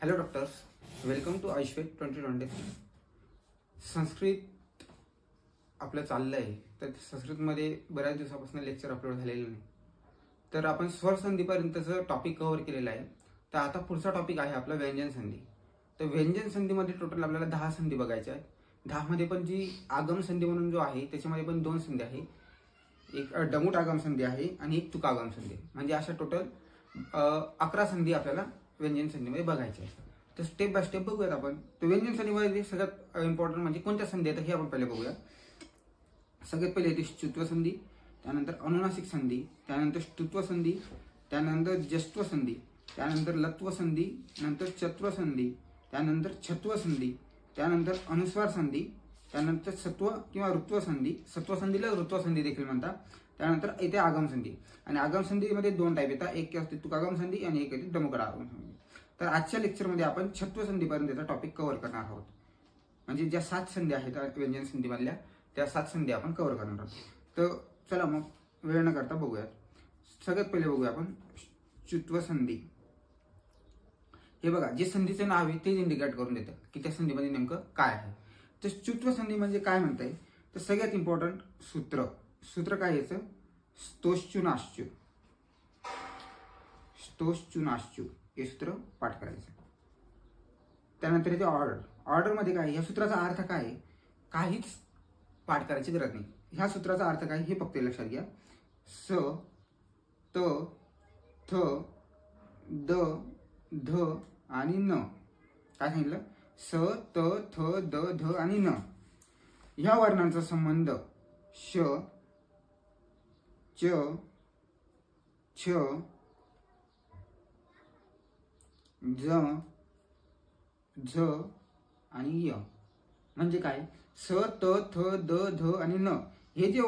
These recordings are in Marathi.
Hello doctors, welcome to Ayushved 2023. Sanskrit आपलं चाललं आहे, तर संस्कृतमध्ये बऱ्याच दिवसापासून लेक्चर अपलोड झालेलं नाही. तर आपण स्वरसंधीपर्यंतचं टॉपिक कव्हर केलेलं आहे. तर आता पुढचा टॉपिक आहे आपला व्यंजन संधी. तर व्यंजन संधीमध्ये टोटल आपल्याला 10 संधी बघायच्या आहेत. 10 मध्ये पण जी आगम संधी म्हणून जो आहे त्याच्यामध्ये पण 2 संधी आहे. एक डमूट आगम संधी आहे आणि एक तुकागम संधी. म्हणजे अशा टोटल 11 संधी आपल्याला व्यंजन संधीमध्ये बघायचे आहे. तर स्टेप बाय स्टेप बघूयात आपण. तर व्यंजन संधीमध्ये सगळ्यात इम्पॉर्टंट म्हणजे कोणत्या संधी आहेत हे आपण पहिले बघूया. सगळ्यात पहिले येते च्युत्व संधी, त्यानंतर अनुनासिक संधी, त्यानंतर ष्टुत्व संधी, त्यानंतर जस्त्व संधी, त्यानंतर लत्व संधी, नंतर चत्व संधी, त्यानंतर छत्व संधी, त्यानंतर अनुस्वार संधी, त्यानंतर सत्व किंवा ऋत्व संधी, सत्व संधीला ऋत्व संधी देखील म्हणतात. त्यानंतर येते आगम संधी. आणि आगम संधीमध्ये 2 टाईप येतात, एक असते तुकागम संधी आणि एक येते डमूट आगम संधी. तर आजच्या लेक्चरमध्ये आपण छत्व संधीपर्यंतचा टॉपिक कव्हर करणार आहोत. म्हणजे ज्या 7 संधी आहेत व्यंजन संधीमधल्या त्या 7 संधी आपण कव्हर करणार आहोत. तर चला मग वेळ न करता बघूयात. सगळ्यात पहिले बघूया आपण च्युत्व संधी. हे बघा, जे संधीचं नाव आहे तेच इंडिकेट करून देतं की त्या संधीमध्ये नेमकं काय आहे. तर च्युत्व संधी म्हणजे काय म्हणताय, तर सगळ्यात इम्पॉर्टंट सूत्र काय याचं, स्तोश्चुनाश्चु. स्तोश्चुनाश्चु हे सूत्र पाठ करायचं. त्यानंतर येते ऑर्डर मध्ये काय, या सूत्राचा अर्थ काय आहे, काहीच पाठ करायची गरज नाही. ह्या सूत्राचा अर्थ काय हे फक्त लक्षात घ्या. स त थ द ध आणि न. काय सांगितलं, स त थ द ध आणि न. ह्या वर्णांचा संबंध श च छ ज झ आणि य. म्हणजे काय, स त थ द ध आणि न हे जे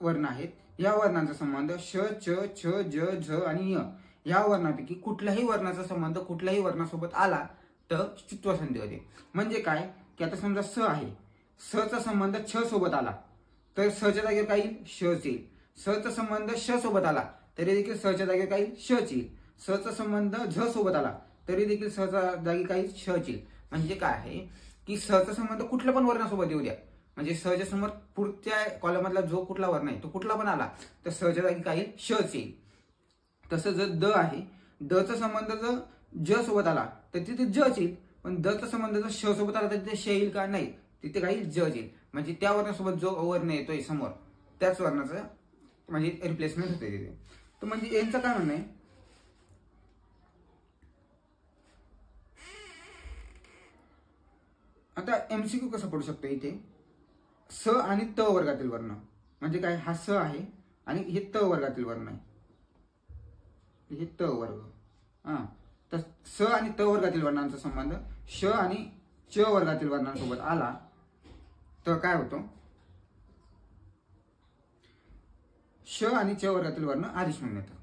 वर्ण आहेत या वर्णांचा संबंध श च छ ज झ आणि य या वर्णापैकी कुठल्याही वर्णाचा संबंध कुठल्याही वर्णासोबत आला तर च्युत्व संधी होते. म्हणजे काय की आता समजा स आहे, स चा संबंध छ सोबत आला तर स च्या जागेवर काय येईल, श येईल. स चा संबंध श सोबत आला तरी देखील स च्या जागेवर काय येईल, श येईल. स चा संबंध झ सोबत आला तरी देखील स च्या जागी काही श येईल. म्हणजे काय आहे की स चा संबंध कुठल्या पण वर्णासोबत येऊ द्या, म्हणजे स च्या समोर पुढच्या कॉलममधला जो कुठला वर्ण आहे तो कुठला पण आला तर स च्या जागी काही श येईल. तसं जर द आहे, द चा संबंध जर ज सोबत आला तर तिथे ज येईल, पण द चा संबंध जर श सोबत आला तर तिथे श येईल का, नाही, तिथे काही ज येईल. म्हणजे त्या वर्णासोबत जो वर्ण येतोय समोर त्याच वर्णाचं म्हणजे रिप्लेसमेंट होते तिथे. तर म्हणजे यांचं काय म्हणणं आहे, आता एमसीक्यू कसं पडू शकतो इथे, स आणि त वर्गातील वर्ण. म्हणजे काय, हा स आहे आणि हे त वर्गातील वर्ण आहे, हे त वर्ग. तर स आणि त वर्गातील वर्णांचा संबंध श आणि च वर्गातील वर्णांसोबत आला तर काय होतो, श आणि च वर्गातील वर्ण आदेश म्हणून येतं.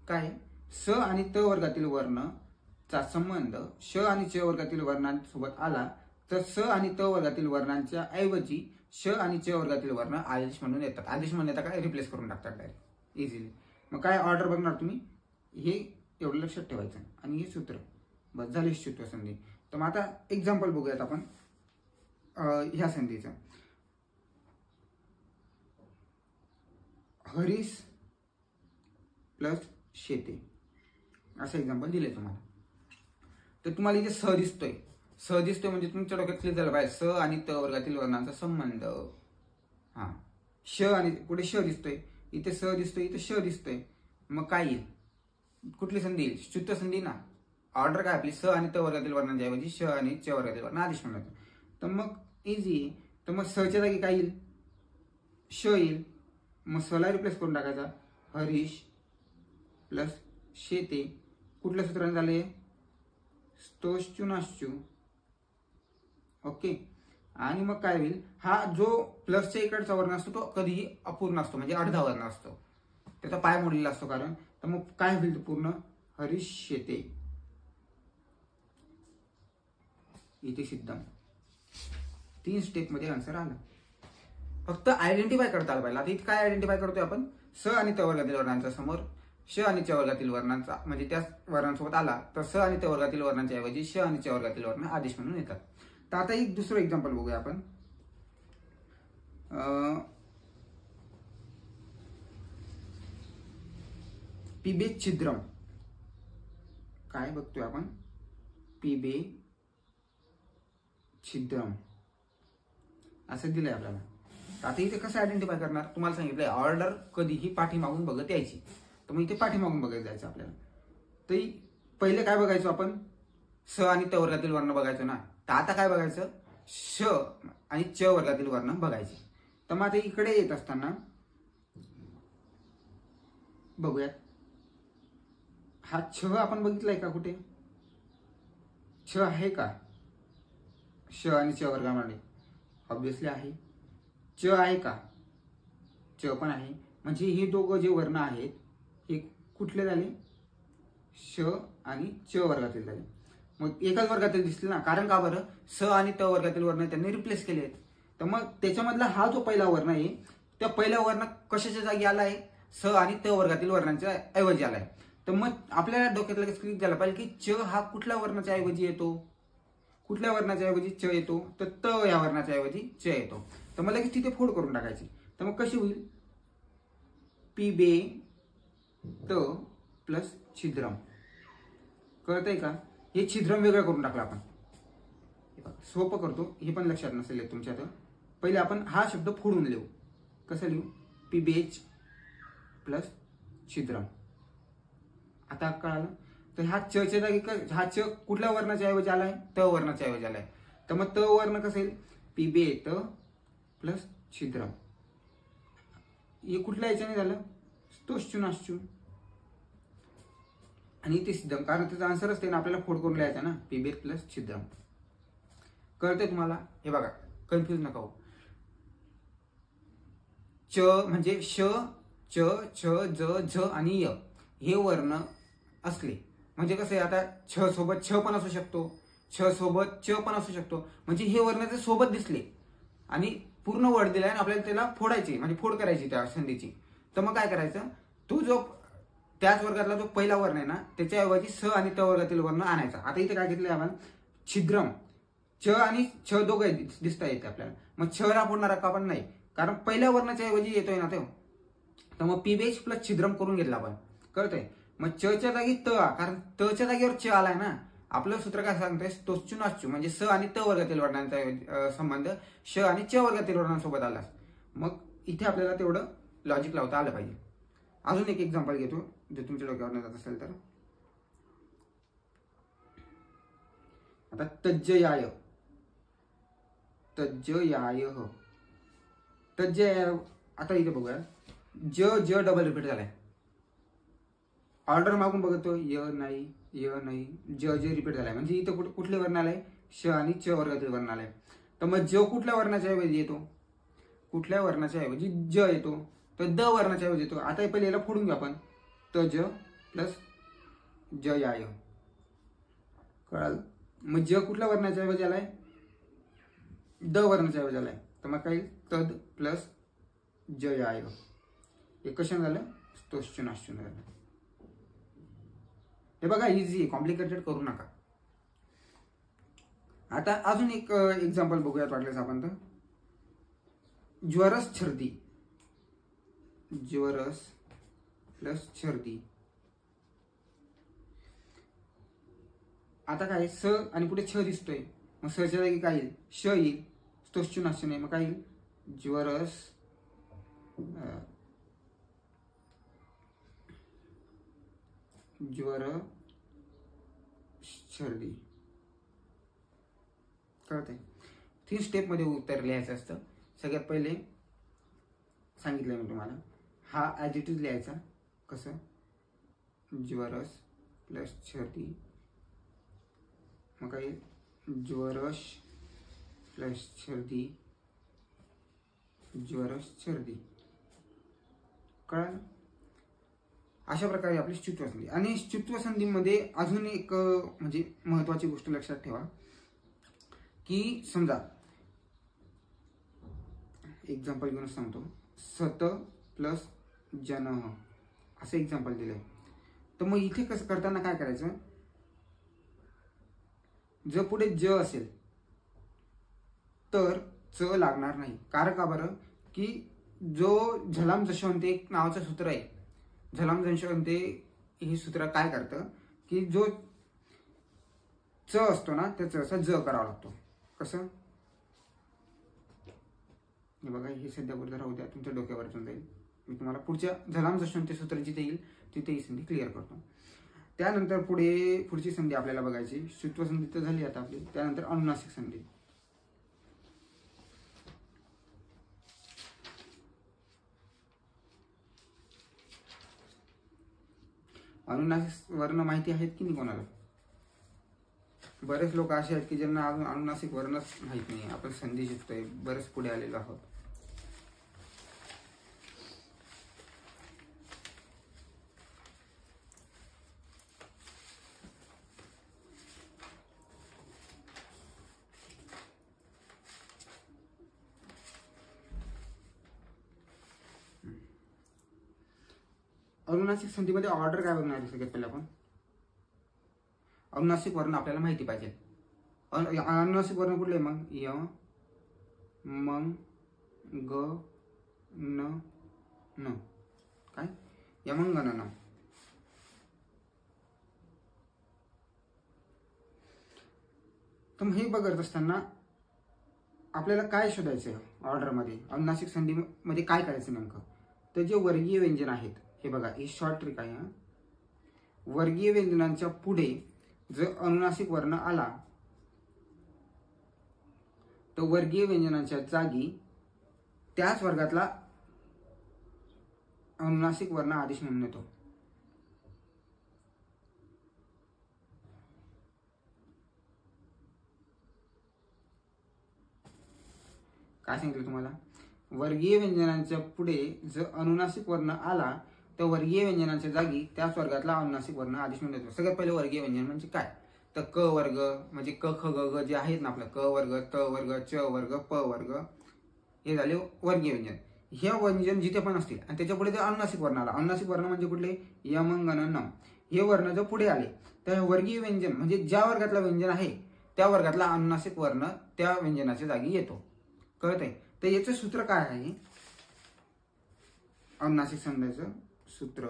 काय, स आणि त वर्गातील वर्णचा संबंध श आणि च वर्गातील वर्णांसोबत आला तर स आणि त वर्गातील वर्णांच्या ऐवजी श आणि च वर्गातील वर्ण आदेश म्हणून येतात. आदेश म्हणून येतात काय, रिप्लेस करून टाकतात डायरेक्ट इझिली. मग काय ऑर्डर बघणार तुम्ही, हे एवढं लक्षात ठेवायचं. आणि हे सूत्र बस झाले च्युत्व संधी. तर मग आता एक्झाम्पल बघूयात आपण ह्या संधीचं. हरीश प्लस शेते असं एक्झाम्पल दिले तुम्हाला. तर तुम्हाला इथे स दिसतोय, स दिसतोय म्हणजे तुमच्या डोक्यात क्लिक झालं पाहिजे स आणि त वर्गातील वर्णांचा संबंध. श आणि पुढे श दिसतोय, इथे स दिसतोय, इथे श दिसतोय. मग काय येईल, कुठली संधी येईल, च्युत्व संधी ना. ऑर्डर काय आपली, स आणि त वर्गातील वर्णांच्या ऐवजी श आणि च वर्गातील वर्ण आदेश म्हणून येतो. तर मग इझी. तर मग स च्या जागी काय येईल, श येईल. मग स ला रिप्लेस करून टाकायचा, हरीश प्लस शेते. कुठल्या सूत्राने झाले, स्तोश्चुनाश्चु. ओके. आणि मग काय होईल, हा जो प्लसच्या इकडचा वर्ण असतो तो कधीही अपूर्ण असतो, म्हणजे अर्धा वर्ण असतो, त्याचा पाय मोडलेला असतो कारण. तर मग काय होईल पूर्ण, हरीश शेते. इथे सिद्धम. 3 स्टेप मध्ये आन्सर आला. फक्त आयडेंटिफाय करता आलं पाहिजे. आता इथे काय आयडेंटिफाय करतोय आपण, स आणि त वर्गातील वर्णांच्या समोर श आणि च वर्गातील वर्णांचा म्हणजे त्या वर्णांसोबत आला तर स आणि त वर्गातील वर्णांच्या ऐवजी श आणि च वर्गातील वर्ण आदेश म्हणून येतात. तर आता एक दुसरं एक्झाम्पल बघूया आपण. पिबे छिद्रम. काय बघतोय आपण? पिबे छिद्रम असं दिलंय आपल्याला. आता इथे कसं आयडेंटिफाय करणार? तुम्हाला सांगितलंय ऑर्डर कधीही पाठीमागून बघत यायची. तर मग इथे पाठीमागून बघत जायचं आपल्याला. तर पहिले काय बघायचो आपण? स आणि त वर्गातील वर्ण बघायचो ना. तर आता काय बघायचं? श आणि च वर्गातील वर्ण बघायचे. तर मग आता इकडे येत असताना बघूयात. हा छ आपण बघितलाय का कुठे? छ आहे का? श आणि च वर्गामध्ये ऑब्विसली आहे. च आहे का? च पण आहे. म्हणजे हे दोघं जे वर्ण आहेत हे कुठले झाले? श आणि च वर्गातील झाले. मग एकाच वर्गातील दिसले ना. कारण का बरं? स आणि त वर्गातील वर्ण त्यांनी रिप्लेस केले आहेत. तर मग त्याच्यामधला हा जो पहिला वर्ण आहे त्या पहिल्या वर्ण कशाच्या जागी आलाय? स आणि त वर्गातील वर्णांच्या ऐवजी आलाय. तर मग आपल्याला डोक्यात लगेच क्लिक झाला पाहिजे की च हा कुठल्या वर्णाच्या ऐवजी येतो? कुठल्या वर्णाच्या ऐवजी च येतो? तर त या वर्णाच्या ऐवजी च येतो. तर मग लगेच तिथे फोड करून टाकायची. तर मग कशी होईल? पिबे त प्लस छिद्रम. कळतंय का? हे छिद्रम वेगळं करून टाकलं आपण. सोपं करतो. हे पण लक्षात नसेल तुमच्या. तर पहिले आपण हा शब्द फोडून लिहू. कसं लिहू? पिबेच प्लस छिद्रम. आता कळालं? तर हा च च्या जागी हा च कुठल्या वर्णाच्या ऐवजी आलाय? त वर्णाच्या ऐवजी आलाय. तर मग त वर्ण कसं येईल? पिबे त प्लस छिद्रम. हे कुठल्या याच्याने झालं? स्तोश्चुनाश्चू. आणि ते सिद्धम, कारण त्याचा आन्सर असते ना आपल्याला फोड करून लिहायचा ना. पिबे प्लस छिद्रम. कळतंय तुम्हाला? हे बघा, कन्फ्युज नका हो. च म्हणजे श, च, छ, ज, झ आणि य हे वर्ण असले म्हणजे कसं आहे? आता छ सोबत छ पण असू शकतो, छ सोबत च पण असू शकतो. म्हणजे हे वर्ण जर सोबत दिसले आणि पूर्ण वर्ड दिलाय आणि आपल्याला त्याला फोडायची म्हणजे फोड करायची त्या संधीची. तर मग काय करायचं? तो जो त्याच वर्गातला जो पहिला वर्ण आहे ना त्याच्याऐवजी स आणि त वर्गातील वर्ण आणायचा. आता इथे काय घेतलंय आपण? छिद्रम. च आणि छ दोघे दिसता येते आपल्याला. मग छ ला फोडणारा का पण नाही, कारण पहिल्या वर्णाच्या ऐवजी येतोय ना तो. तर मग पिबेच प्लस छिद्रम करून घेतला आपण. कळतंय? मग च च्या जागी त, कारण त च्या जागेवर च आलाय ना. आपलं सूत्र काय सांगतंय? स्तोश्चुनाश्चू म्हणजे स आणि त वर्गातील वर्णांचा संबंध श आणि च वर्गातील वर्णांसोबत आला. मग इथे आपल्याला तेवढं लॉजिक लावता आलं पाहिजे. अजून एक एक्झाम्पल घेतो जे तुमच्या डोक्यावर जात असेल तर. आता तज्जयाय. तज्जयाय. तज्जयाय. आता इथे बघूया. ज ज डबल रिपीट झालाय. ऑर्डर मागून बघतो. य नाही, य नाही, ज ज रिपीट झालाय. म्हणजे इथं कुठले वर्ण आलाय? श आणि च वर्गातील वर्ण आलाय. तर मग ज कुठल्या वर्णाच्या ऐवजी येतो? कुठल्या वर्णाच्या ऐवजी ज येतो? तर द वर्णाच्या ऐवजी येतो. आता पहिले याला फोडून घ्या आपण. त ज प्लस ज याय. कळालं? मग ज कुठल्या वर्णाच्या ऐवजी आलाय? द वर्णाच्या ऐवजी आलाय. तर मग काय? तद प्लस ज याय. हे कशाने झालं? स्तोश्चुनाश्चून झालं. हे बघा, इझी आहे, कॉम्प्लिकेटेड करू नका. आता अजून एक एक्झाम्पल बघूयात वाटल्यास आपण. तर ज्वरस छर्दी. ज्वरस प्लस छर्दी. आता काय? स आणि पुढे छ दिसतोय. मग स च्या जागी काय येईल? श येईल. स्तोश्चुनाश्चू नाही. मग काय येईल? ज्वरस ज्वर छर्दी. कळतंय? 3 स्टेप मध्ये उत्तर लिहायचं असतं. सगळ्यात पहिले सांगितलंय मी तुम्हाला, हा ॲज इट इज लिहायचा. कसं? ज्वरस प्लस छर्दी. मग काय? ज्वरस प्लस छर्दी. ज्वरस छर्दी. कळलं? अशा प्रकारे आपली स्तुत्व संधी. आणि स्तुत्व संधीमध्ये अजून एक म्हणजे महत्वाची गोष्ट लक्षात ठेवा की समजा एक्झाम्पल घेऊन सांगतो. सत प्लस जन असं एक्झाम्पल दिलंय. तर मग इथे कसं करताना काय करायचं, जर पुढे ज असेल तर च लागणार नाही. कारण का बरं, की जो झलाम जशवंते एक नावाचं सूत्र आहे, झलाम जशवंते हे सूत्र काय करतं की जो च असतो ना त्याचं असं ज करावा लागतो. कसं, हे बघा, हे सध्या बोलत राहू द्या, तुमच्या डोक्यावरतून जाईल. मी तुम्हाला पुढच्या झलाम जशवंते सूत्र जिथे येईल तिथे ही संधी क्लिअर करतो. त्यानंतर पुढची संधी आपल्याला बघायची, शुत्व संधी तर झाली आता आपली. त्यानंतर अनुनासिक संधी. अनुनासिक वर्ण माहिती आहेत की नाही कोणाला? बरेच लोक असे आहेत की ज्यांना अजून अनुनासिक वर्णच माहित नाही. आपण संधी शिकतोय, बरेच पुढे आलेलो आहोत. अनुनासिक संधीमध्ये ऑर्डर काय बघणार आहे सगळ्यात पहिले आपण? अनुनासिक वर्ण आपल्याला माहिती पाहिजे. अनुनासिक वर्ण कुठले मग? य, मग, ग, न, न. काय? यमंग ग न. तर हे बघत असताना आपल्याला काय शोधायचं ऑर्डरमध्ये, अनुनासिक संधीमध्ये काय करायचं नेमकं? तर जे वर्गीय व्यंजन आहेत, हे बघा, ही शॉर्ट ट्रिक आहे. वर्गीय व्यंजनांच्या पुढे जर अनुनासिक वर्ण आला तर वर्गीय व्यंजनांच्या जागी त्याच वर्गातला अनुनासिक वर्ण आदेश म्हणून येतो. काय सांगितलं तुम्हाला? वर्गीय व्यंजनांच्या पुढे जर अनुनासिक वर्ण आला तर वर्गीय व्यंजनांच्या जागी त्याच वर्गातला अनुनासिक वर्ण आदेश म्हणून येतो. सगळ्यात पहिले वर्गीय व्यंजन म्हणजे काय? तर क वर्ग म्हणजे क ख ग ग जे आहेत ना आपलं, क वर्ग, त वर्ग, च वर्ग, प वर्ग, हे झाले वर्गीय व्यंजन. हे व्यंजन जिथे पण असतील आणि त्याच्या पुढे जर अनुनासिक वर्ण आला, अनुनासिक वर्ण म्हणजे कुठले? यम, गण, न, हे वर्ण जर पुढे आले तर वर्गीय व्यंजन म्हणजे ज्या वर्गातला व्यंजन आहे त्या वर्गातला अनुनासिक वर्ण त्या व्यंजनाच्या जागी येतो. कळत आहे? तर याचं सूत्र काय आहे? अनुनासिक संधीचं सूत्र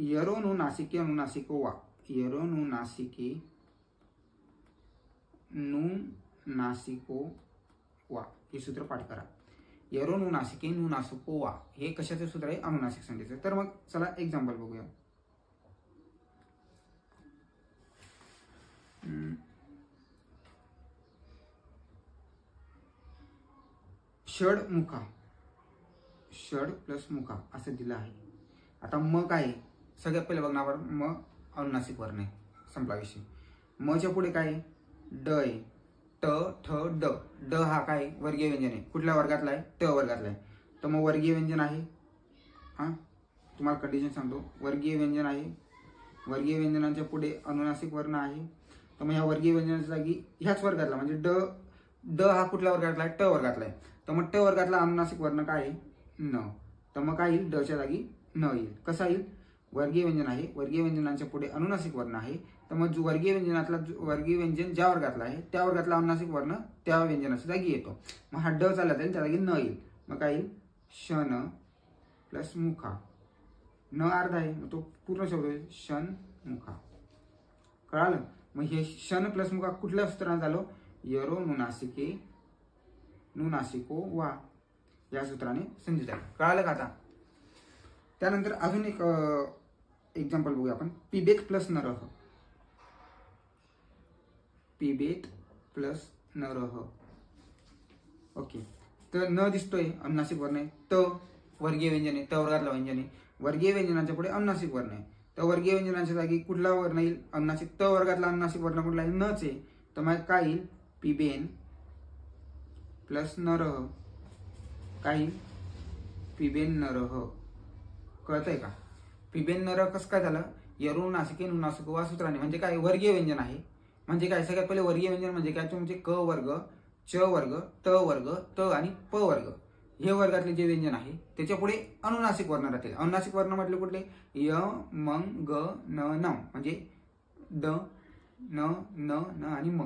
यरो नु नासिके अनुनासिको वा. यरो नु नासिके नु नासिको वा, हे सूत्र पाठ करा. यरो नु नासिके नु नासिको वा, हे कशाचं सूत्र आहे? अनुनासिक संधीचं. तर मग चला एक्झाम्पल बघूया. षड मुखा, षड प्लस मुखा असं दिलं आहे. आता म काय? सगळ्यात पहिले बघणार म अनुनासिक वर्ण आहे, संपला विषय. मच्या पुढे काय? ड आहे. ट, ठ, ड. ड हा काय? वर्गीय व्यंजन आहे. कुठल्या वर्गातला आहे? ट वर्गातला आहे. तर मग वर्गीय व्यंजन आहे. हा, तुम्हाला कंडिशन सांगतो. वर्गीय व्यंजन आहे. वर्गीय व्यंजनांच्या पुढे अनुनासिक वर्ण आहे. तर मग ह्या वर्गीय व्यंजनाच्या जागी ह्याच वर्गातला म्हणजे ड हा कुठल्या वर्गातला आहे? ट वर्गातला आहे. तर मग ट वर्गातला अनुनासिक वर्ण काय आहे? न. तर मग काय येईल? डच्या जागी न येईल. कसा येईल? वर्गीय व्यंजन आहे, वर्गीय व्यंजनांच्या पुढे अनुनासिक वर्ण आहे. तर मग वर्गीय व्यंजनातला वर्गीय व्यंजन ज्या वर्गातला आहे त्या वर्गातला अनुनासिक वर्ण त्या व्यंजनाच्या जागी येतो. मग हा ड चालला जाईल, त्या जागी न येईल. मग काय येईल? शन प्लस मुखा. न अर्धा आहे, मग तो पूर्ण शब्द होईल शन मुखा. कळालं? मग हे शन प्लस मुखा कुठल्या सूत्राने झालं? यरो नुनासिके नुनासिको वा, या सूत्राने संधी झाली. कळालं का आता? त्यानंतर अजून एक एक्झाम्पल बघूया आपण. पिबेत प्लस नरह. पिबेत प्लस नरह. ओके, तर न दिसतोय, अनुनासिक वर्ण आहे. त वर्गीय व्यंजन आहे, त वर्गातला व्यंजन आहे. वर्गीय व्यंजनाच्या पुढे अनुनासिक वर्ण आहे. तर वर्गीय व्यंजनाच्या जागी कुठला वर्ण येईल? अनुनासिक. त वर्गातला अनुनासिक वर्ण कुठला आहे? नच आहे. तर मग काय येईल? पिबेन प्लस नरह. काय येईल? पिबेन नरह. कळतंय का? पिबेन नरह कसं काय झालं? यरो नासिके नुनासिको वा सूत्राने. म्हणजे काय? वर्गीय व्यंजन आहे. म्हणजे काय? सगळ्यात पहिले वर्गीय व्यंजन म्हणजे काय? तुमचे क वर्ग, च वर्ग, त वर्ग, त आणि प वर्ग. हे वर्गातले जे व्यंजन आहे त्याच्या पुढे अनुनासिक वर्ण राहतील. अनुनासिक वर्ण म्हटले कुठले? य, म, ग, न, न, म्हणजे ड, न, न, न आणि म.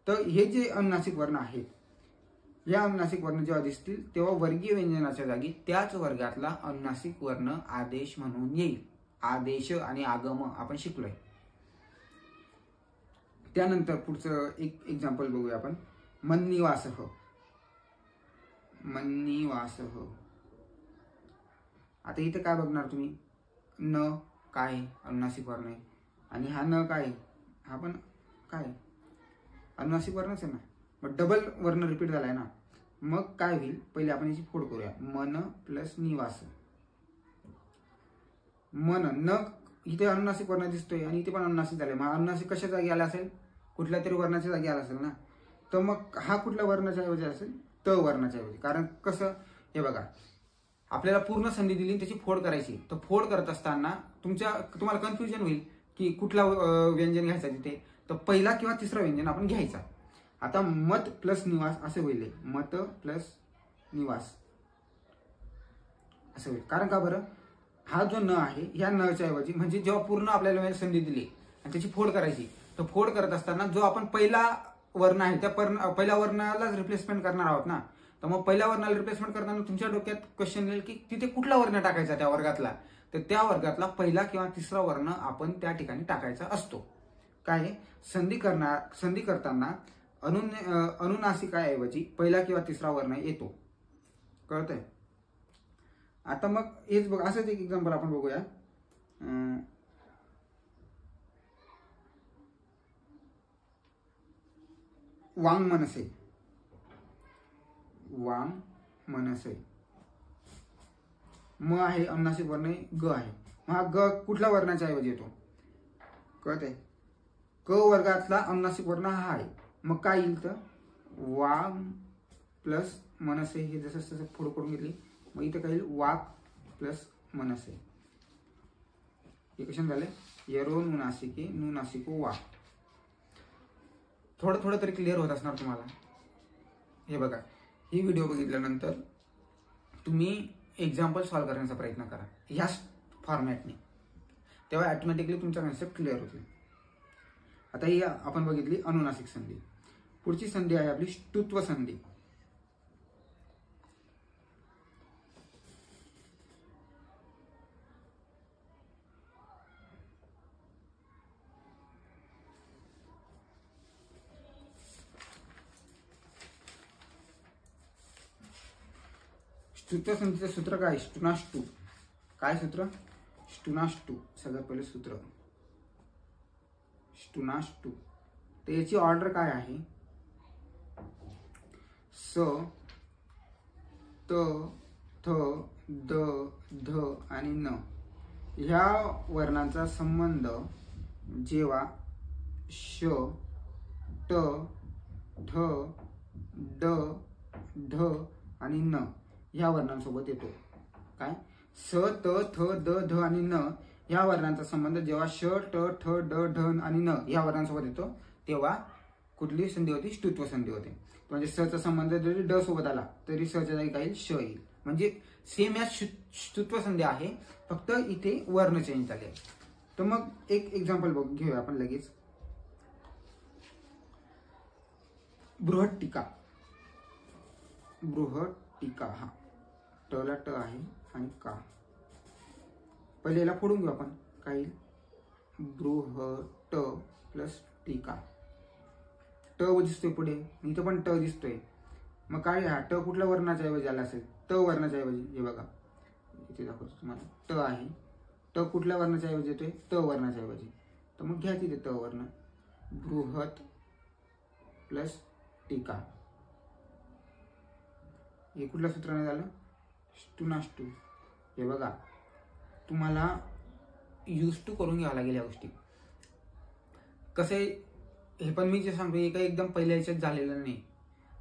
तर हे जे अनुनासिक वर्ण आहेत, या अनुनासिक वर्ण जेव्हा दिसतील तेव्हा वर्गीय व्यंजनाच्या जागी त्याच वर्गातला अनुनासिक वर्ण आदेश म्हणून येईल. आदेश आणि आगम आपण शिकलोय. त्यानंतर पुढचं एक एक्झाम्पल बघूया आपण. मन्निवासः. मन्निवासः. आता इथे काय बघणार तुम्ही? न काय अनुनासिक वर्ण आहे आणि हा न काय, हा पण काय अनुनासिक वर्णच आहे ना. मग डबल वर्ण रिपीट झालाय ना. मग काय होईल? पहिले आपण याची फोड करूया. मन प्लस निवास. मन, न इथे अनुनासिक वर्ण दिसतोय आणि इथे पण अनुनासिक झाले. मग अनुनासिक कशा जागी आला असेल? कुठल्या तरी वर्णाच्या जागी आला असेल ना. तर मग हा कुठल्या वर्णाच्या ऐवजी असेल? त वर्णाच्या ऐवजी. कारण कसं, हे बघा, आपल्याला पूर्ण संधी दिली त्याची फोड करायची. तर फोड करत असताना तुम्हाला कन्फ्युजन होईल की कुठला व्यंजन घ्यायचा तिथे. तर पहिला किंवा तिसरा व्यंजन आपण घ्यायचा. आता मत प्लस निवास असे होईल. मत प्लस निवास असं होईल. कारण का बरं? हा जो न आहे या नच्या ऐवजी, म्हणजे जेव्हा पूर्ण आपल्याला संधी दिली आणि त्याची फोड करायची, तर फोड करत असताना जो आपण पहिला वर्ण आहे त्या पहिल्या वर्णालाच रिप्लेसमेंट करणार आहोत ना. तर मग पहिल्या वर्णाला रिप्लेसमेंट करताना तुमच्या डोक्यात क्वेश्चन येईल की तिथे कुठला वर्ण टाकायचा त्या वर्गातला. तर त्या वर्गातला पहिला किंवा तिसरा वर्ण आपण त्या ठिकाणी टाकायचा असतो. काय? संधी करताना अनुनासिकाऐवजी पहिला किंवा तिसरा वर्ण येतो. कळतंय? आता मग हेच बघ, असंच एक एक्झाम्पल आपण बघूया. वांग मनसे. वांग मनसे. म आहे अनुनासिक वर्ण, ग आहे. मग हा ग कुठल्या वर्णाच्या ऐवजी येतो? कळतंय? क वर्गातला अनुनासिक वर्ण हा आहे. मग काय येईल? तर वांग प्लस मनसे. हे जसं तसं फोड करून घेतली. मग इथे काय येईल? वाक प्लस मनसे. हे कशाने झाले? यरो नुनासिके नुनासिको वाक. थोडं तरी क्लिअर होत असणार तुम्हाला. हे बघा, ही व्हिडिओ बघितल्यानंतर तुम्ही एक्झाम्पल सॉल्व्ह करण्याचा प्रयत्न करा ह्याच फॉर्मॅटने. तेव्हा ऑटोमॅटिकली तुमचा कन्सेप्ट क्लिअर होतील. आता ही आपण बघितली अनुनासिक संधी. पुढची संधी आहे आपली ष्टुत्व संधी. ष्टुत्व संधीचं सूत्र काय? ष्टुनाष्टू. काय सूत्र? ष्टुनाष्टू. सगळ्यात पहिले सूत्र ष्टुनाष्टू. तर याची ऑर्डर काय आहे? स, त, थ, द, ध आणि न ह्या वर्णांचा संबंध जेव्हा श, ट, ठ, ड, ढ आणि न ह्या वर्णांसोबत येतो. काय? स, त, थ, द, ध आणि न ह्या वर्णांचा संबंध जेव्हा श, ट, ठ, ड, ढ आणि न ह्या वर्णांसोबत येतो तेव्हा कुठली संधी होती? ष्टुत्व संधी होते. म्हणजे स चा संबंध जरी ड सोबत आला तरी स च्या जागी काय येईल? श येईल. म्हणजे सेम या ष्टुत्व संधी आहे, फक्त इथे वर्ण चेंज झाले. तर मग एक एक्झाम्पल घेऊया आपण लगेच. बृहट्टिका. बृहट्टिका. हा टला ट आहे आणि का. पहिले याला फोडून घेऊ आपण. काय येईल? बृहट प्लस टीका. ट दिसतोय पुढे, इथं पण ट दिसतोय. मग काय? हा ट कुठल्या वर्णाच्या ऐवजी आला असेल? त वर्णाच्या ऐवजी. हे बघा इथे दाखवतो तुम्हाला. ट आहे. ट कुठल्या वर्णाच्या ऐवजी येतोय? त वर्णाच्या ऐवजी. तर मग घ्या तिथे त वर्ण. बृहत प्लस टीका. हे कुठल्या सूत्राने झालं? ष्टुनाष्टू. हे बघा, तुम्हाला यूज टू करून घ्यावं लागेल या गोष्टी. कसे हे पण मी जे सांगतो हे काही एकदम पहिल्या याच्यात झालेलं नाही.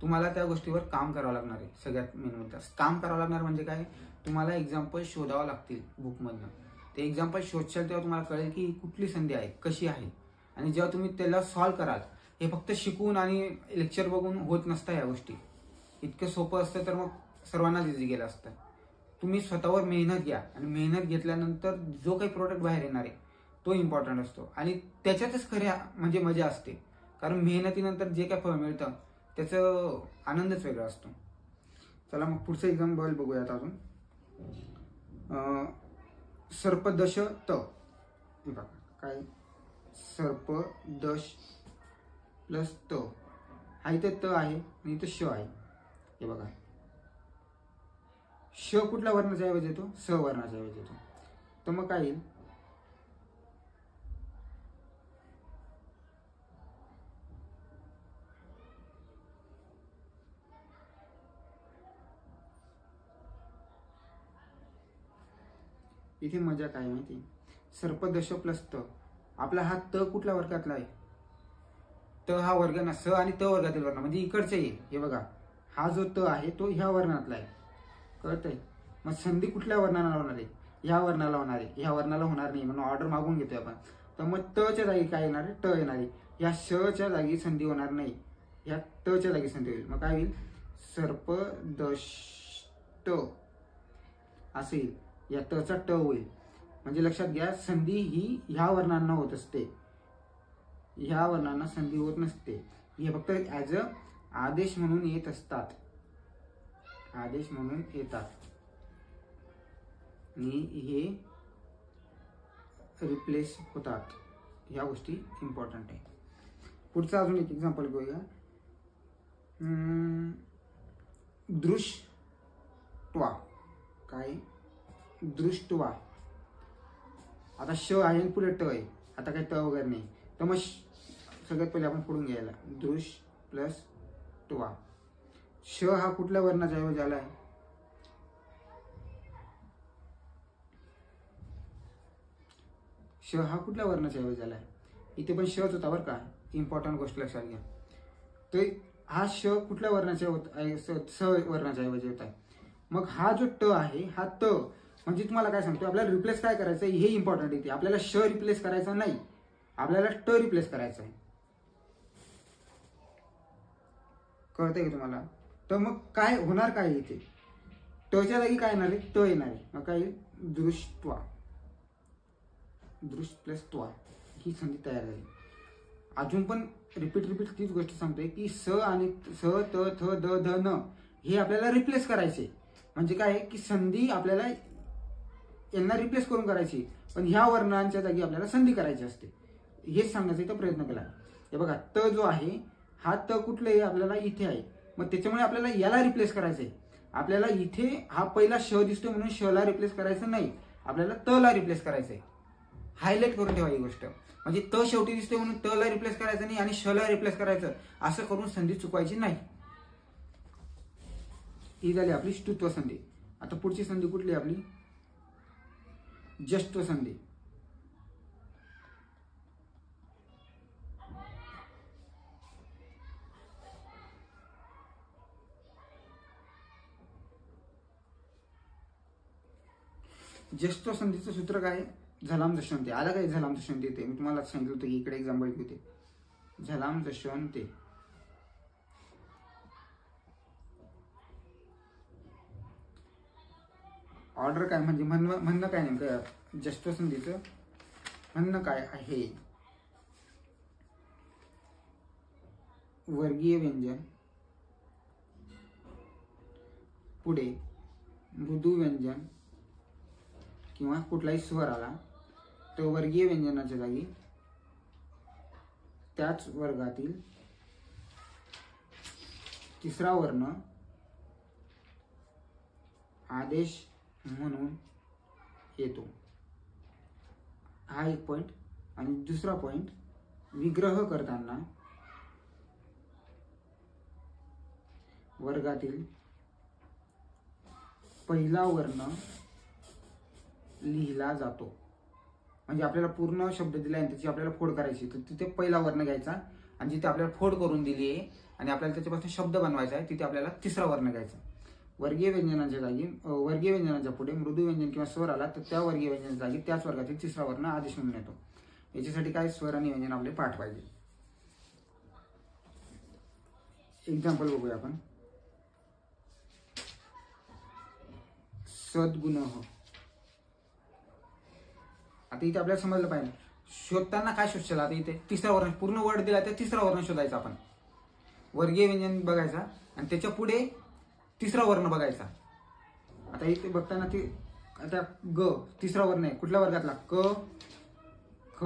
तुम्हाला त्या गोष्टीवर काम करावं लागणार आहे. सगळ्यात मेन मुद्दा काम करावं लागणार म्हणजे काय? तुम्हाला एक्झाम्पल शोधावं लागतील बुकमधनं. ते एक्झाम्पल शोधशाल तेव्हा तुम्हाला कळेल की कुठली संधी आहे, कशी आहे. आणि जेव्हा तुम्ही त्याला सॉल्व्ह कराल, हे फक्त शिकून आणि लेक्चर बघून होत नसतं. या गोष्टी इतकं सोपं असतं तर मग सर्वांनाच इझी गेलं असतं. तुम्ही स्वतःवर मेहनत घ्या आणि मेहनत घेतल्यानंतर जो काही प्रोडक्ट बाहेर येणार आहे तो इम्पॉर्टंट असतो आणि त्याच्यातच खऱ्या म्हणजे मजा असते. कारण मेहनतीनंतर जे काय फळ मिळतं त्याचं आनंदच वेगळा असतो. चला मग पुढचं एक्झाम्पल बघूयात अजून. सर्पदश त. हे बघा काय, सर्पदश प्लस त. हा इथे त आहे आणि इथे श आहे. हे बघा, श कुठल्या वर्णाच्या ऐवजी येतो? स वर्णाच्या ऐवजी येतो. तर मग काय येईल? इथे मजा काय माहिती? सर्पदश प्लस त. आपला हा त कुठल्या वर्गातला आहे? त हा वर्ग ना, स आणि त वर्गातील वर्ण म्हणजे इकडचे येईल. हे बघा, हा जो त आहे तो ह्या वर्णातला आहे. कळतंय? मग संधी कुठल्या वर्णाला होणार आहे? ह्या वर्णाला होणार आहे. ह्या वर्णाला होणार नाही म्हणून ऑर्डर मागून घेतोय आपण. तर मग त च्या जागी काय येणार आहे? ट येणार आहे. या श च्या जागी संधी होणार नाही, ह्या ट च्या जागी संधी होईल. मग काय होईल? सर्पदष्ट असं येईल. या त चा ट होईल. म्हणजे लक्षात घ्या, संधी ही ह्या वर्णांना होत असते, ह्या वर्णांना संधी होत नसते. हे फक्त ऍज अ आदेश म्हणून येत असतात, आदेश म्हणून येतात आणि हे रिप्लेस होतात. ह्या गोष्टी इम्पॉर्टंट आहे. पुढचा अजून एक एक्झाम्पल घेऊया. दृष्टवा. काय? दृष्टवा. आता श आहे आणि पुढे ट आहे. आता काही त वगैरे नाही. तर मग सगळ्यात पहिले आपण पुढून घ्यायला दृश प्लस टवा. श हा कुठल्या वर्णाच्या ऐवजी आला आहे? श हा कुठल्या वर्णाच्या ऐवजी आला आहे? इथे पण शच होता बरं का. इम्पॉर्टंट गोष्ट लक्षात घ्या. तर हा श कुठल्या वर्णाच्या स वर्णाच्या ऐवजी होत आहे. मग हा जो ट आहे हा त म्हणजे तुम्हाला काय सांगतो, आपल्याला रिप्लेस काय करायचं हे इम्पॉर्टंट आहे. आपल्याला श रिप्लेस करायचा नाही, आपल्याला ट रिप्लेस करायचं आहे. कळतंय का तुम्हाला? तर मग काय होणार, काय इथे ट च्या जागी काय येणार आहे? ट येणार आहे. मग काय येईल? दृष्टवा. दृष्ट प्लस त्वा ही संधी तयार झाली. अजून पण रिपीट तीच गोष्ट सांगतोय की स आणि स त थ द ध न हे आपल्याला रिप्लेस करायचे. म्हणजे काय की संधी आपल्याला यांना रिप्लेस करून करायची, पण ह्या वर्णांच्या जागी आपल्याला संधी करायची असते. हेच सांगण्याचा इथं प्रयत्न केला. हे बघा, त जो आहे हा त कुठले आहे? आपल्याला इथे आहे. मग त्याच्यामुळे आपल्याला याला रिप्लेस करायचंय. आपल्याला इथे हा पहिला श दिसतोय म्हणून श ला रिप्लेस करायचं नाही, आपल्याला त ला रिप्लेस करायचंय. हायलाइट करून ठेवा ही गोष्ट. म्हणजे त शेवटी दिसते म्हणून त ला रिप्लेस करायचं नाही आणि श ला रिप्लेस करायचं, असं करून संधी चुकवायची नाही. ही झाली आपली ष्टुत्व संधी. आता पुढची संधी कुठली आपली? जष्टव संधी. जष्टव संधीचं सूत्र काय? झलाम जशवंते. आला काय? झलाम जशवंते येते. मी तुम्हाला सांगितलं होतं की इकडे एक्झाम्पल घेते. झलाम जशवंते. ऑर्डर काय म्हणजे म्हणणं काय नेमकं जष्टव संधीचं म्हणणं काय आहे? वर्गीय व्यंजन पुढे मृदू व्यंजन किंवा कुठलाही स्वर आला तर वर्गीय व्यंजनाच्या जागी त्याच वर्गातील तिसरा वर्ण आदेश म्हणून येतो. हा एक पॉइंट. आणि दुसरा पॉइंट, विग्रह करताना वर्गातील पहिला वर्ण लिहिला जातो. म्हणजे आपल्याला पूर्ण शब्द दिला आहे त्याची आपल्याला फोड करायची, तर तिथे पहिला वर्ण घ्यायचा आणि जिथे आपल्याला फोड करून दिली आहे आणि आपल्याला त्याच्यापासून शब्द बनवायचा आहे तिथे आपल्याला तिसरा वर्ण घ्यायचा. वर्गीय व्यंजनाच्या जागी वर्गीय व्यंजनाच्या पुढे मृदू व्यंजन किंवा स्वर आला तर त्या वर्गीय व्यंजनाच्या जागी त्याच वर्गातील तिसरा वर्ण आदेश म्हणून येतो. याच्यासाठी काय स्वर आणि व्यंजन आपले पाठ पाहिजे. एक्झाम्पल बघूया आपण. सद्गुणः. आता इथे आपल्याला समजलं पाहिजे शोधताना काय शोधशील. आता इथे तिसरा वर्ण, पूर्ण वर्ड दिला तर तिसरा वर्ण शोधायचा आपण. वर्गीय व्यंजन बघायचा आणि त्याच्या पुढे तिसरा वर्ण बघायचा. आता इथे बघताना ते आता ग तिसरा वर्ण आहे, कुठल्या वर्गातला, क ख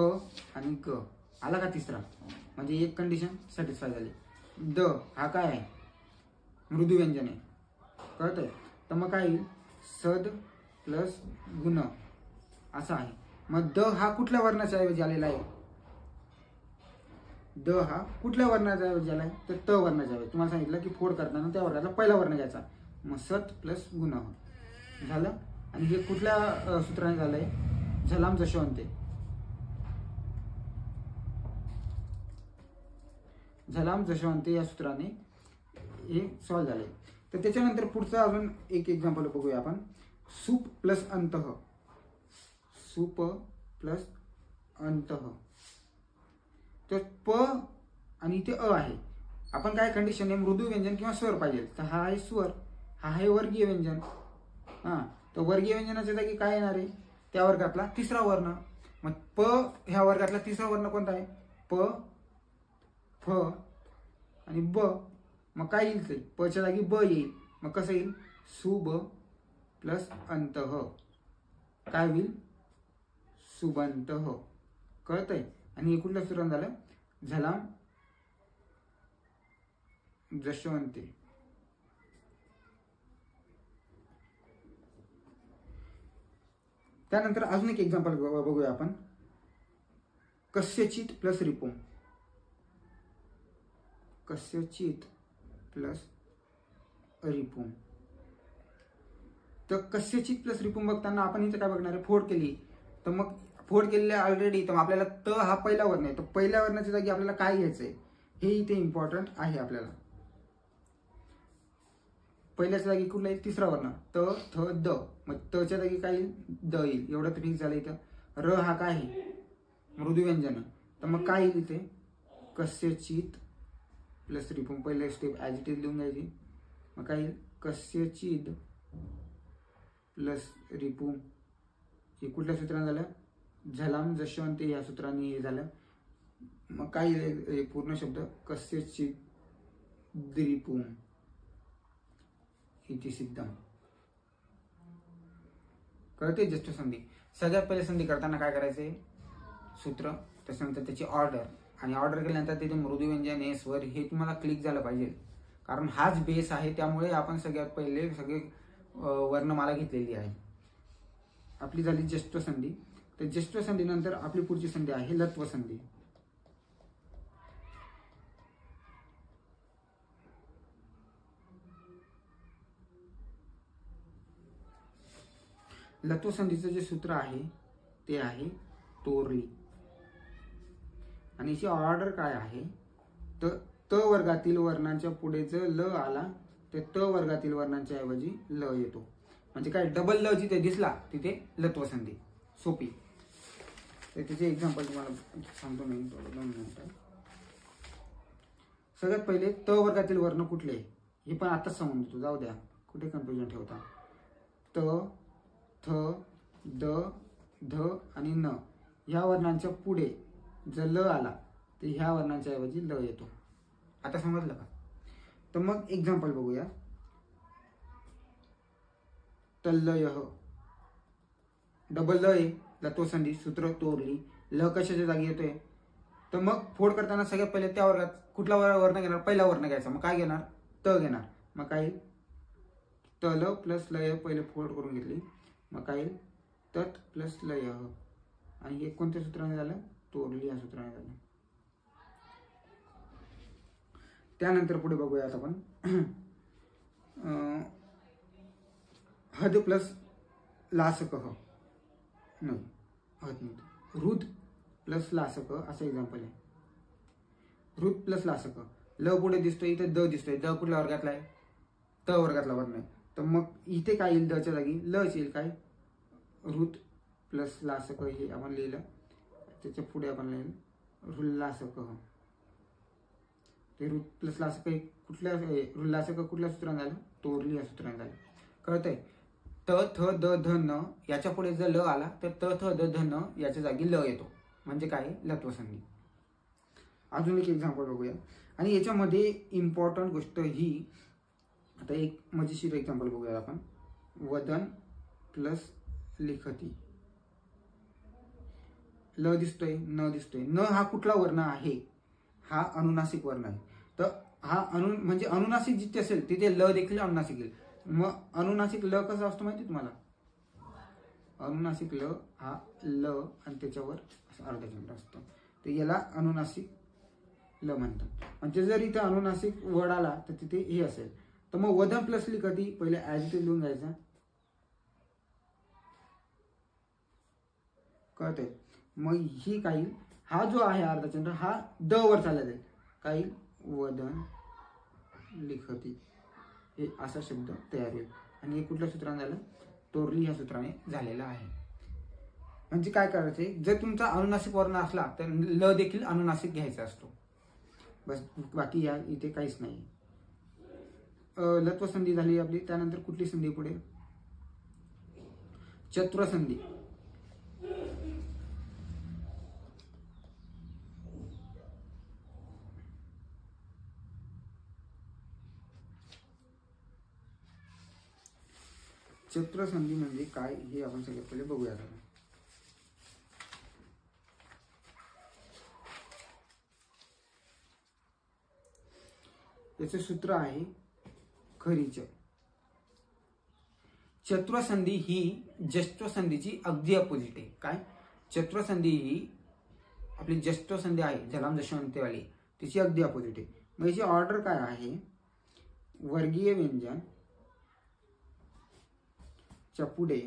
आणि ग आला का तिसरा, म्हणजे एक कंडिशन सॅटिस्फाय झाली. द हा काय आहे, मृदू व्यंजन आहे, कळतंय. तर मग काय येईल, सद प्लस गुण असा आहे. मग द हा कुठल्या वर्णाच्या ऐवजी आलेला आहे, द हा कुठल्या वर्णाच्या ऐवजी आलाय, तर त वर्णाच्या ऐवजी. तुम्हाला सांगितलं की फोड करताना त्या वर्गाचा पहिला वर्ण घ्यायचा. मग सत प्लस गुण झालं. आणि हे कुठल्या सूत्राने झालंय, झलाम जशवंते. झलाम जशवंते या सूत्राने हे सॉल्व्ह झाले. तर त्याच्यानंतर पुढचं अजून एक एक्झाम्पल बघूया आपण. सुप प्लस अंतः. सुप प्लस अंतः. तर प आणि इथे अ आहे. आपण काय कंडिशन आहे, मृदू व्यंजन किंवा स्वर पाहिजे. तर हा आहे स्वर, हा आहे वर्गीय व्यंजन. तर वर्गीय व्यंजनाच्या जागी काय येणार आहे, त्या वर्गातला तिसरा वर्ण. मग प ह्या वर्गातला तिसरा वर्ण कोणता आहे, प फ आणि ब. मग काय येईल, ते प च्या जागी ब येईल. मग कसं येईल, सुब प्लस अंतः. काय होईल, सुबंतः. कळतंय. आणि हे कुठलं सूत्र झालं, झलाम जशवंते. त्यानंतर अजून एक एक्झाम्पल बघूया आपण. कस्यचित प्लस रिपुम. कस्यचित प्लस रिपुम. तर कस्यचित प्लस रिपुम बघताना आपण इथे काय बघणार आहे, फोड केली. तर मग फोड केलेल्या ऑलरेडी, तर आपल्याला त हा पहिला वर्ण आहे. तर पहिल्या वर्णाच्या जागी आपल्याला काय घ्यायचंय हे इथे इम्पॉर्टंट आहे. आपल्याला पहिल्याच्या जागी कुठला येईल, तिसरा वर्ण, त थ द. मग त च्या जागी काय येईल, द येईल. एवढं तर फिक्स झालं. इथं र हा काय आहे, मृदू व्यंजन आहे. तर मग काय येईल इथे, कस्यचित प्लस रिपुम. पहिले स्टेप ॲज इट इज लिहून घ्यायची. मग काय येईल, कस्यचित प्लस रिपुम. हे कुठल्या सूत्राने झालं, झलाम जशवंते या सूत्राने हे झालं. मग काय येईल, पूर्ण शब्द कस्यचित द्रिपुम इति सिद्धम. कळते. ज्येष्ठ संधी. सगळ्यात पहिले संधी करताना काय करायचे, सूत्र, त्याच्यानंतर त्याची ऑर्डर. आणि ऑर्डर केल्यानंतर तिथे मृदू व्यंजन हे स्वर हे तुम्हाला क्लिक झालं पाहिजे, कारण हाच बेस आहे. त्यामुळे आपण सगळ्यात पहिले सगळे वर्णमाला घेतलेली आहे. आपली झाली ज्येष्ठ संधी. तर ज्येष्ठ संधी नंतर आपली पुढची संधी आहे लत्व संधी. लत्व संधीचं जे सूत्र आहे ते आहे तोरली. आणि याची ऑर्डर काय आहे, तर त वर्गातील वर्णांच्या पुढे जर ल आला तर त वर्गातील वर्णांच्या ऐवजी ल येतो. म्हणजे काय, डबल ल जिथे दिसला तिथे लत्व संधी. सोपी. तर त्याचे एक्झाम्पल तुम्हाला सांगतो मी 2 मिनिटं. सगळ्यात पहिले त वर्गातील वर्ण कुठले हे पण आताच सांगून देतो, जाऊ द्या कुठे कन्फ्युजन ठेवता. त थ द ध आणि न ह्या वर्णांच्या पुढे जर ल आला तर ह्या वर्णांच्या ऐवजी ल येतो. आता समजलं का. तर मग एक्झाम्पल बघूया. तल्लयः. डबल ल आहे, लत्व संधी, सूत्र तोरली. ल कशाच्या जागी येतोय, तर मग फोड करताना सगळ्यात पहिले त्या वर्गात कुठला वर्ण घेणार, पहिला वर्ण घ्यायचा. मग काय घेणार, त घेणार. मग काय, तल प्लस लय. पहिले फोड करून घेतली. मग काय येईल, तत् प्लस लय. आणि हे कोणत्या सूत्राने झालं, तोरली या सूत्राने झालं. त्यानंतर पुढे बघूयात आपण. हद प्लस लासकः. नाही, हद नाही, रुद प्लस लासक असं एक्झाम्पल आहे. रुद प्लस लासक. ल पुढे दिसतोय, इथे द दिसतोय. द कुठल्या वर्गातला आहे, त वर्गातला वर्ण आहे. तर मग इथे काय येईल, द च्या जागी ल येईल. काय, रुद प्लस लासक हे आपण लिहिलं. त्याच्या पुढे आपण लिहिलं रुल्लासक. ते रुद प्लस लासक कुठल्या, रुल्लासक कुठल्या सूत्राने झालं, तोरली या सूत्राने झालं. कळतंय. त थ द ध न याच्या पुढे जर ल आला तर त थ द ध न याच्या जागी ल येतो, म्हणजे काय लत्व संधी. अजून एक एक्झाम्पल बघूया. आणि याच्यामध्ये इम्पॉर्टंट गोष्ट ही, आता एक मजेशीर एक्झाम्पल बघूया आपण. वदन प्लस लिखती. ल दिसतोय, न दिसतोय. न हा कुठला वर्ण आहे? हा अनुनासिक वर्ण आहे. तर हा म्हणजे अनुनासिक जिथे असेल तिथे ल देखील अनुनासिक येईल. मग अनुनासिक ल कसा असतो माहिती तुम्हाला? अनुनासिक ल हा ल आणि त्याच्यावर अर्धचंद्र असतो, तर याला अनुनासिक ल म्हणतात. म्हणजे जर इथे अनुनासिक वर्ड आला तर तिथे हे असेल. तर मग वदन प्लस लिखती पहिले ऍज इट इज लिहून घ्यायचा. कळतंय? मग ही काही हा जो आहे अर्धचंद्र हा द वर चालला जाईल. काही वदन लिखती हे असा शब्द तयार होईल. आणि हे कुठल्या सूत्राने झालं? तोरली ह्या सूत्राने झालेला आहे. म्हणजे काय करायचंय, जर तुमचा अनुनासिक वर्ण असला तर ल देखील अनुनासिक घ्यायचा असतो. बस, बाकी या इथे काहीच नाही. लत्व संधी झाली आपली. त्यानंतर कुठली संधी पुढे? चतुर संधी. चतुर संधी म्हणजे काय हे आपण सगळ्यात पहिले बघूया. याचे सूत्र आहे खरीच. चतुर संधी ही जष्टो संधीची अगदी अपोजिट आहे. काय? चतुर संधी ही आपली जष्टो संधी आहे जलाम दशांत्यवाली, तिची अगदी अपोजिट आहे. मग याची ऑर्डर काय आहे? वर्गीय व्यंजन च्या पुढे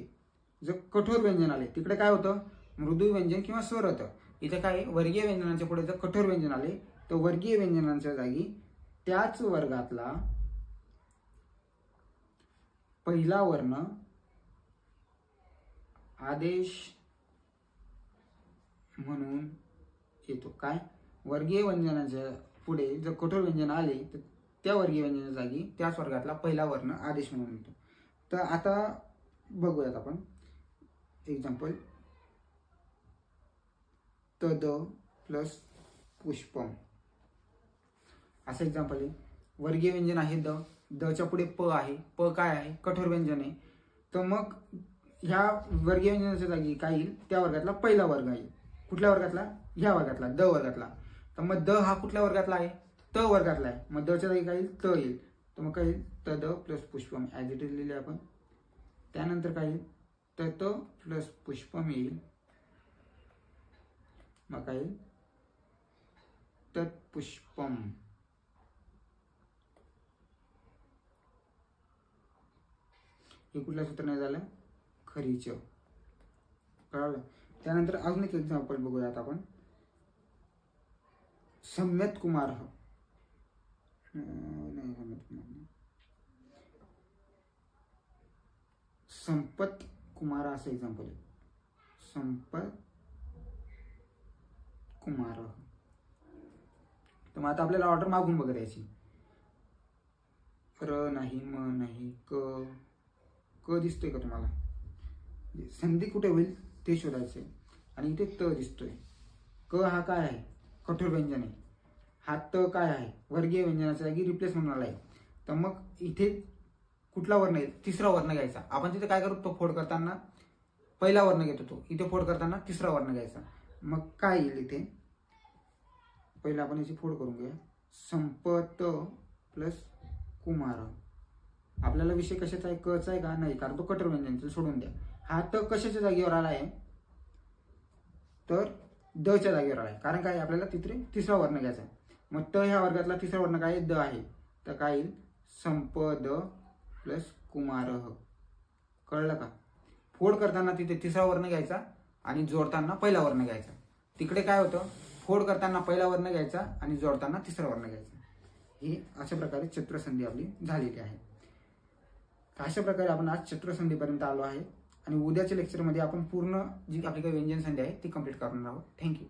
जर कठोर व्यंजन आले, तिकडे काय होतं? मृदू व्यंजन किंवा स्वर होतं. इथे काय? वर्गीय व्यंजनांच्या पुढे जर कठोर व्यंजन आले तर वर्गीय व्यंजनांच्या जागी त्याच वर्गातला पहिला वर्ण आदेश म्हणून येतो. काय? वर्गीय व्यंजनाच्या पुढे जर कठोर व्यंजन आले तर त्या वर्गीय व्यंजनाच्या जागी त्याच वर्गातला पहिला वर्ण आदेश म्हणून येतो. तर आता बघूयात आपण एक्झाम्पल. तद प्लस पुष्पम असं एक्झाम्पल आहे. वर्गीय व्यंजन आहे द, दच्या पुढे प आहे. प काय आहे? कठोर व्यंजन आहे. तर मग ह्या वर्गीय व्यंजनाच्या जागी काय येईल? त्या वर्गातला पहिला वर्ग येईल. कुठल्या वर्गातला? ह्या वर्गातला, द वर्गातला. तर मग द हा कुठल्या वर्गातला आहे? त वर्गातला आहे. मग दच्या जागी काय येईल? त येईल. तर मग काय येईल? तद plus Pushpam as it is लिहिले आपण. त्यानंतर काय येईल? तत प्लस पुष्पम येईल. मग काय येईल? तत्पुष्पम. हे कुठल्या सूत्राने झालं? खरीच. कळलं? त्यानंतर अजून एक एक्झाम्पल बघूयात आपण. सम्यत कुमार संपत कुमार असं एक्झाम्पल आहे. संपत कुमार. तर मग आता आपल्याला ऑर्डर मागून बघायची. र नाही, म नाही, क दिसतोय का तुम्हाला? संधी कुठे होईल ते शोधायचे. आणि इथे त दिसतोय. क हा काय आहे? कठोर व्यंजन आहे. हा त काय आहे? वर्गीय व्यंजनाच्या जागी रिप्लेस म्हणून आलाय. तर मग इथे कुठला वर्ण येईल? तिसरा वर्ण घ्यायचा. आपण तिथे काय करतो? फोड करताना पहिला वर्ण घेतो तो, इथे फोड करताना तिसरा वर्ण घ्यायचा. मग काय येईल इथे? पहिला आपण याची फोड करून घेऊया. संपत प्लस कुमार. आपल्याला विषय कशाचा आहे? कचा आहे का? नाही, कारण तो कठोर व्यंजन सोडून द्या. हा त कशाच्या जागेवर आला आहे? तर दच्या जागेवर आला आहे. कारण काय? आपल्याला तिथे तिसरा वर्ण घ्यायचा आहे. मग त ह्या वर्गातला तिसरा वर्ण काय? द आहे. तर काय येईल? संपद प्लस कुमार. कळलं का? फोड करताना तिथे तिसरा वर्ण घ्यायचा आणि जोडताना पहिला वर्ण घ्यायचा. तिकडे काय होतं? फोड करताना पहिला वर्ण घ्यायचा आणि जोडताना तिसरा वर्ण घ्यायचा. ही अशा प्रकारे चतुरसंधी आपली झालेली आहे. अशा प्रकारे आपण आज चतुरसंधीपर्यंत आलो आहे. आणि उद्याच्या लेक्चरमध्ये आपण पूर्ण जी आपली काही व्यंजन संधी आहे ती कंप्लीट करणार आहोत. थँक्यू.